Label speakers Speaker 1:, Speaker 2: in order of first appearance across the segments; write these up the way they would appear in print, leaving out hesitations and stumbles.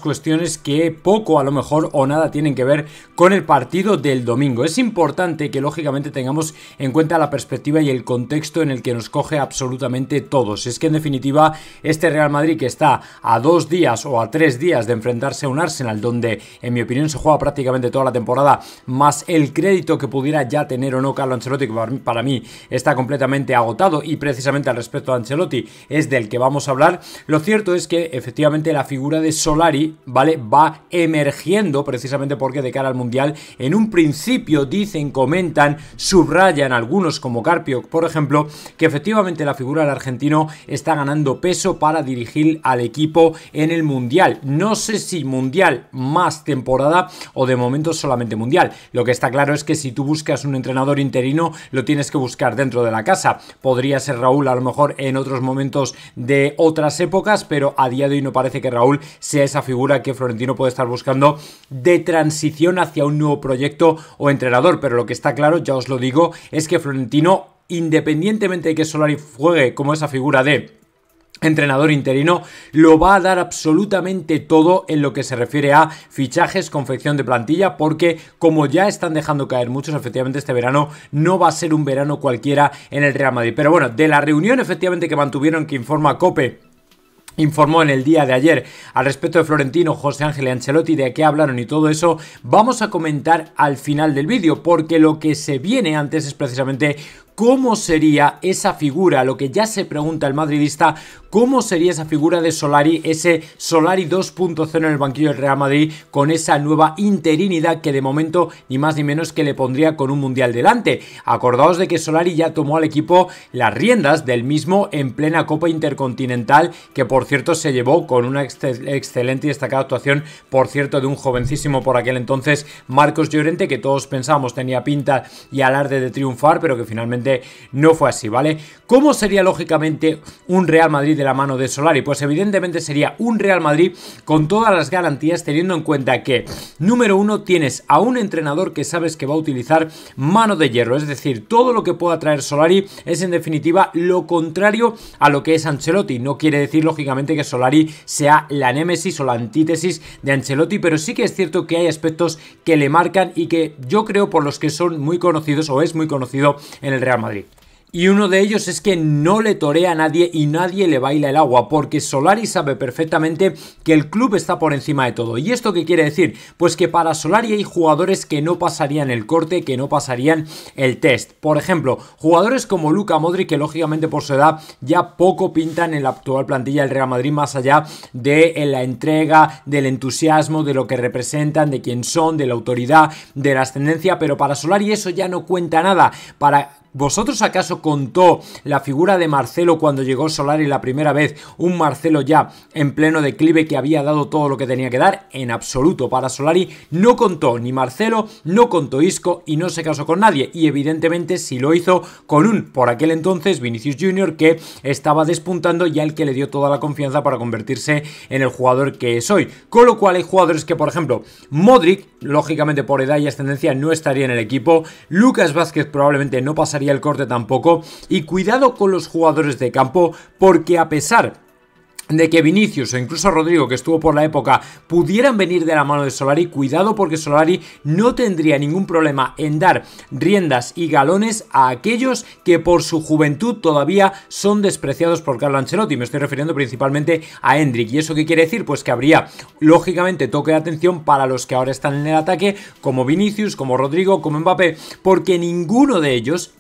Speaker 1: cuestiones que poco a lo mejor o nada tienen que ver con el partido del domingo. Es importante que lógicamente tengamos en cuenta la perspectiva y el contexto en el que nos coge absolutamente todos. Es que en definitiva este Real Madrid, que está a 2 días o a 3 días de enfrentarse a un Arsenal donde en mi opinión se juega prácticamente toda la temporada, más el crédito que pudiera ya tener o no Carlo Ancelotti, que para mí está completamente agotado, y precisamente al respecto de Ancelotti es del que vamos a hablar. Lo cierto es que efectivamente la figura de Solari, ¿vale?, va emergiendo precisamente porque de cara al Mundial en un principio dicen, comentan, subrayan algunos como Carpio, por ejemplo, que efectivamente la figura del argentino está ganando peso para dirigir al equipo en el Mundial. No sé si Mundial más temporada o de momento solamente Mundial. Lo que está claro es que si tú buscas un entrenador interino lo tienes que buscar dentro de la casa. Podría ser Raúl a lo mejor en otros momentos de otras épocas, pero a día de hoy no parece que Raúl sea esa figura que Florentino puede estar buscando de transición hacia un nuevo proyecto o entrenador. Pero lo que está claro, ya os lo digo, es que Florentino, independientemente de que Solari juegue como esa figura de entrenador interino, lo va a dar absolutamente todo en lo que se refiere a fichajes, confección de plantilla, porque como ya están dejando caer muchos, efectivamente este verano no va a ser un verano cualquiera en el Real Madrid. Pero bueno, de la reunión efectivamente que mantuvieron, que informa COPE, informó en el día de ayer al respecto de Florentino, José Ángel y Ancelotti, de qué hablaron y todo eso, vamos a comentar al final del vídeo, porque lo que se viene antes es precisamente cómo sería esa figura, lo que ya se pregunta el madridista, cómo sería esa figura de Solari, ese Solari 2.0 en el banquillo del Real Madrid, con esa nueva interinidad que de momento ni más ni menos que le pondría con un Mundial delante. Acordaos de que Solari ya tomó al equipo las riendas del mismo en plena Copa Intercontinental, que por cierto se llevó con una excelente y destacada actuación, por cierto, de un jovencísimo por aquel entonces, Marcos Llorente, que todos pensábamos tenía pinta y alarde de triunfar, pero que finalmente no fue así, ¿vale? ¿Cómo sería lógicamente un Real Madrid de la mano de Solari? Pues evidentemente sería un Real Madrid con todas las garantías, teniendo en cuenta que, número uno, tienes a un entrenador que sabes que va a utilizar mano de hierro, es decir, todo lo que pueda traer Solari es en definitiva lo contrario a lo que es Ancelotti. No quiere decir lógicamente que Solari sea la némesis o la antítesis de Ancelotti, pero sí que es cierto que hay aspectos que le marcan y que yo creo por los que son muy conocidos o es muy conocido en el Real Madrid. Y uno de ellos es que no le torea a nadie y nadie le baila el agua, porque Solari sabe perfectamente que el club está por encima de todo. ¿Y esto qué quiere decir? Pues que para Solari hay jugadores que no pasarían el corte, que no pasarían el test. Por ejemplo, jugadores como Luka Modric, que lógicamente por su edad ya poco pintan en la actual plantilla del Real Madrid, más allá de la entrega, del entusiasmo, de lo que representan, de quién son, de la autoridad, de la ascendencia, pero para Solari eso ya no cuenta nada. ¿Vosotros acaso contó la figura de Marcelo cuando llegó Solari la primera vez? Un Marcelo ya en pleno declive que había dado todo lo que tenía que dar. En absoluto. Para Solari no contó ni Marcelo, no contó Isco y no se casó con nadie. Y evidentemente sí lo hizo con por aquel entonces, Vinicius Junior, que estaba despuntando y al que le dio toda la confianza para convertirse en el jugador que es hoy. Con lo cual hay jugadores que, por ejemplo, Modric, lógicamente por edad y ascendencia no estaría en el equipo. Lucas Vázquez probablemente no pasaría el corte tampoco, y cuidado con los jugadores de campo, porque a pesar de que Vinicius o incluso Rodrigo, que estuvo por la época, pudieran venir de la mano de Solari, cuidado, porque Solari no tendría ningún problema en dar riendas y galones a aquellos que por su juventud todavía son despreciados por Carlo Ancelotti. Me estoy refiriendo principalmente a Endrick. ¿Y eso qué quiere decir? Pues que habría lógicamente toque de atención para los que ahora están en el ataque, como Vinicius, como Rodrigo, como Mbappé, porque ninguno de ellos,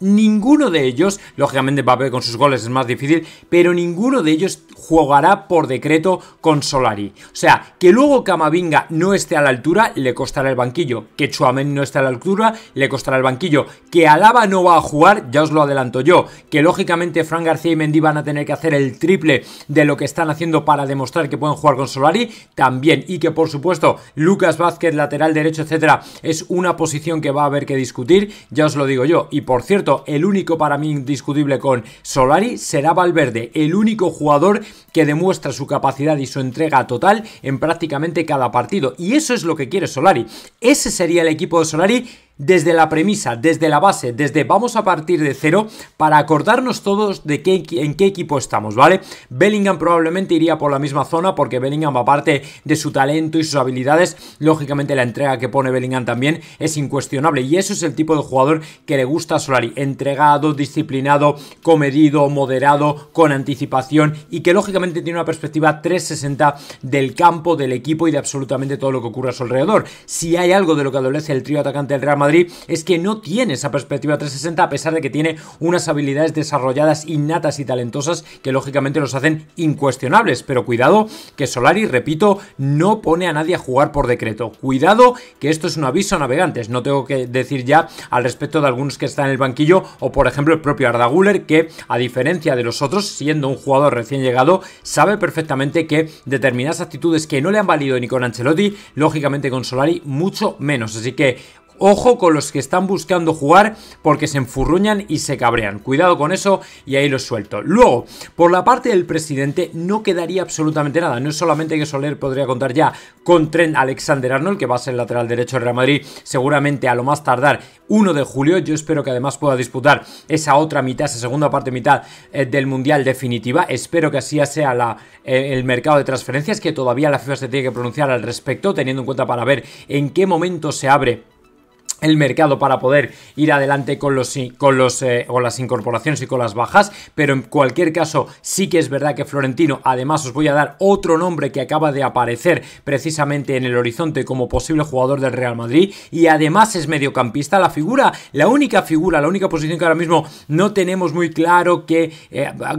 Speaker 1: lógicamente Mbappé con sus goles es más difícil, pero ninguno de ellos jugará por decreto con Solari. O sea, que luego Camavinga no esté a la altura, le costará el banquillo. Que Tchouaméni no esté a la altura, le costará el banquillo. Que Alaba no va a jugar, ya os lo adelanto yo. Que lógicamente Fran García y Mendy van a tener que hacer el triple de lo que están haciendo para demostrar que pueden jugar con Solari, también. Y que por supuesto Lucas Vázquez, lateral derecho, etcétera, es una posición que va a haber que discutir, ya os lo digo yo. Y por cierto, el único para mí indiscutible con Solari será Valverde, el único jugador que demuestra su capacidad y su entrega total en prácticamente cada partido. Y eso es lo que quiere Solari. Ese sería el equipo de Solari desde la premisa, desde la base, desde vamos a partir de cero para acordarnos todos de en qué equipo estamos, ¿vale? Bellingham probablemente iría por la misma zona porque Bellingham, aparte de su talento y sus habilidades, lógicamente la entrega que pone Bellingham también es incuestionable y eso es el tipo de jugador que le gusta a Solari, entregado, disciplinado, comedido, moderado, con anticipación y que lógicamente tiene una perspectiva 360 del campo, del equipo y de absolutamente todo lo que ocurre a su alrededor. Si hay algo de lo que adolece el trío atacante del Real Madrid es que no tiene esa perspectiva 360 a pesar de que tiene unas habilidades desarrolladas, innatas y talentosas que lógicamente los hacen incuestionables, pero cuidado que Solari, repito, no pone a nadie a jugar por decreto, cuidado que esto es un aviso a navegantes, no tengo que decir ya al respecto de algunos que están en el banquillo o por ejemplo el propio Arda Güler que a diferencia de los otros, siendo un jugador recién llegado, sabe perfectamente que determinadas actitudes que no le han valido ni con Ancelotti, lógicamente con Solari mucho menos, así que ojo con los que están buscando jugar porque se enfurruñan y se cabrean. Cuidado con eso y ahí los suelto. Luego, por la parte del presidente no quedaría absolutamente nada. No es solamente que Soler podría contar ya con Trent Alexander-Arnold, que va a ser el lateral derecho del Real Madrid seguramente a lo más tardar 1 de julio. Yo espero que además pueda disputar esa otra mitad, esa segunda parte mitad del Mundial definitiva. Espero que así sea el mercado de transferencias, que todavía la FIFA se tiene que pronunciar al respecto, teniendo en cuenta para ver en qué momento se abre el mercado para poder ir adelante con las incorporaciones y con las bajas, pero en cualquier caso sí que es verdad que Florentino, además os voy a dar otro nombre que acaba de aparecer precisamente en el horizonte como posible jugador del Real Madrid y además es mediocampista, la única posición que ahora mismo no tenemos muy claro, que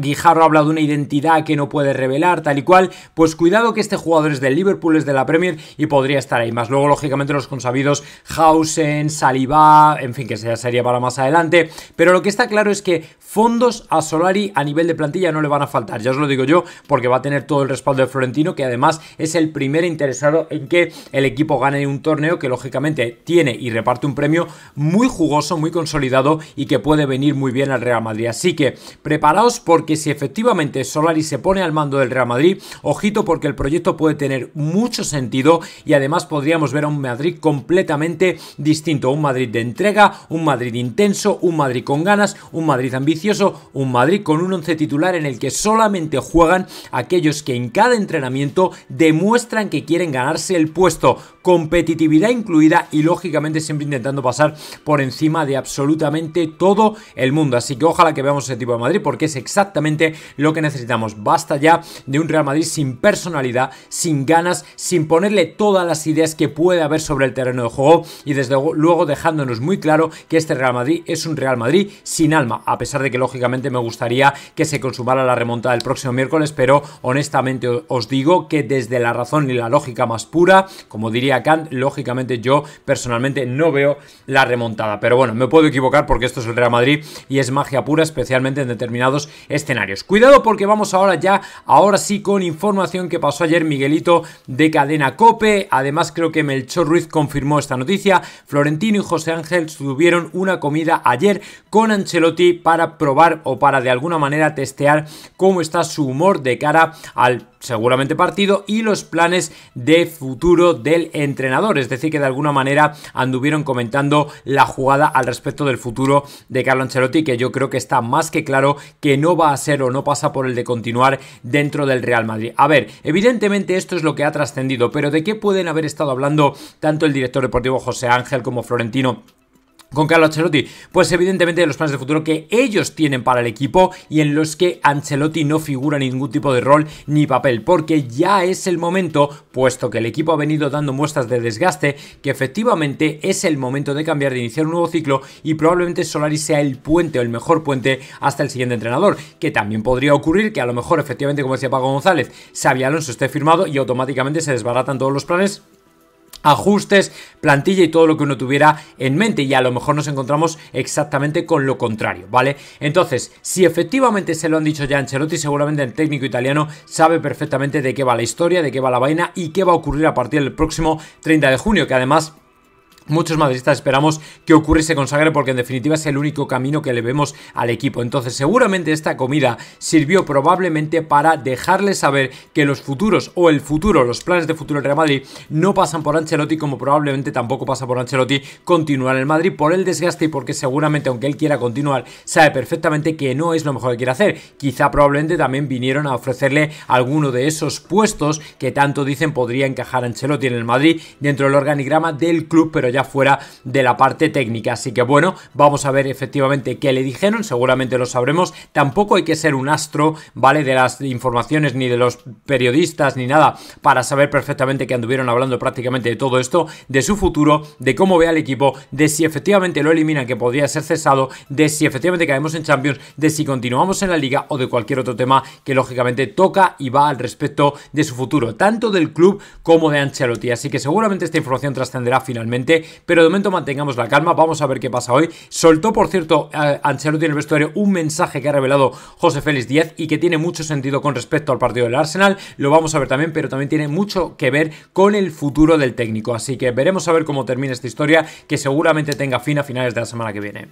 Speaker 1: Guijarro habla de una identidad que no puede revelar, tal y cual, pues cuidado que este jugador es del Liverpool, es de la Premier y podría estar ahí más. Luego lógicamente los consabidos Hausen, Saliba, en fin, que sería para más adelante, pero lo que está claro es que fondos a Solari a nivel de plantilla no le van a faltar, ya os lo digo yo, porque va a tener todo el respaldo de Florentino, que además es el primer interesado en que el equipo gane un torneo que lógicamente tiene y reparte un premio muy jugoso, muy consolidado y que puede venir muy bien al Real Madrid, así que preparaos porque si efectivamente Solari se pone al mando del Real Madrid, ojito porque el proyecto puede tener mucho sentido y además podríamos ver a un Madrid completamente distinto, un Madrid de entrega, un Madrid intenso, un Madrid con ganas, un Madrid ambicioso, un Madrid con un once titular en el que solamente juegan aquellos que en cada entrenamiento demuestran que quieren ganarse el puesto, competitividad incluida y lógicamente siempre intentando pasar por encima de absolutamente todo el mundo, así que ojalá que veamos ese tipo de Madrid porque es exactamente lo que necesitamos. Basta ya de un Real Madrid sin personalidad, sin ganas, sin ponerle todas las ideas que puede haber sobre el terreno de juego y desde luego dejándonos muy claro que este Real Madrid es un Real Madrid sin alma, a pesar de que lógicamente me gustaría que se consumara la remontada el próximo miércoles, pero honestamente os digo que desde la razón y la lógica más pura, como diría Kant, lógicamente yo personalmente no veo la remontada, pero bueno, me puedo equivocar porque esto es el Real Madrid y es magia pura, especialmente en determinados escenarios. Cuidado porque vamos ahora sí con información que pasó ayer Miguelito de Cadena COPE, además creo que Melchor Ruiz confirmó esta noticia. Florentino y José Ángel tuvieron una comida ayer con Ancelotti para probar o para de alguna manera testear cómo está su humor de cara al seguramente partido y los planes de futuro del entrenador, es decir que de alguna manera anduvieron comentando la jugada al respecto del futuro de Carlo Ancelotti, que yo creo que está más que claro que no va a ser o no pasa por el de continuar dentro del Real Madrid. A ver, evidentemente esto es lo que ha trascendido, pero ¿de qué pueden haber estado hablando tanto el director deportivo José Ángel como Florentino con Carlo Ancelotti? Pues evidentemente de los planes de futuro que ellos tienen para el equipo y en los que Ancelotti no figura ningún tipo de rol ni papel, porque ya es el momento, puesto que el equipo ha venido dando muestras de desgaste, que efectivamente es el momento de cambiar, de iniciar un nuevo ciclo y probablemente Solari sea el puente o el mejor puente hasta el siguiente entrenador, que también podría ocurrir que a lo mejor efectivamente, como decía Paco González, Xabi Alonso esté firmado y automáticamente se desbaratan todos los planes, ajustes, plantilla y todo lo que uno tuviera en mente y a lo mejor nos encontramos exactamente con lo contrario, ¿vale? Entonces, si efectivamente se lo han dicho ya a Ancelotti, seguramente el técnico italiano sabe perfectamente de qué va la historia, de qué va la vaina y qué va a ocurrir a partir del próximo 30 de junio, que además muchos madridistas esperamos que ocurra y se consagre, porque en definitiva es el único camino que le vemos al equipo. Entonces seguramente esta comida sirvió probablemente para dejarle saber que los futuros o el futuro, los planes de futuro del Real Madrid no pasan por Ancelotti, como probablemente tampoco pasa por Ancelotti continuar en el Madrid por el desgaste y porque seguramente, aunque él quiera continuar, sabe perfectamente que no es lo mejor que quiere hacer. Quizá probablemente también vinieron a ofrecerle alguno de esos puestos que tanto dicen podría encajar Ancelotti en el Madrid dentro del organigrama del club, pero ya fuera de la parte técnica. Así que bueno, vamos a ver efectivamente qué le dijeron, seguramente lo sabremos. Tampoco hay que ser un astro, ¿vale?, de las informaciones ni de los periodistas ni nada para saber perfectamente que anduvieron hablando prácticamente de todo esto, de su futuro, de cómo ve al equipo, de si efectivamente lo eliminan, que podría ser cesado, de si efectivamente caemos en Champions, de si continuamos en la Liga o de cualquier otro tema que lógicamente toca y va al respecto de su futuro, tanto del club como de Ancelotti. Así que seguramente esta información trascenderá finalmente, pero de momento mantengamos la calma, vamos a ver qué pasa hoy. Soltó, por cierto, Ancelotti en el vestuario un mensaje que ha revelado José Félix Díaz y que tiene mucho sentido con respecto al partido del Arsenal, lo vamos a ver también, pero también tiene mucho que ver con el futuro del técnico, así que veremos a ver cómo termina esta historia, que seguramente tenga fin a finales de la semana que viene.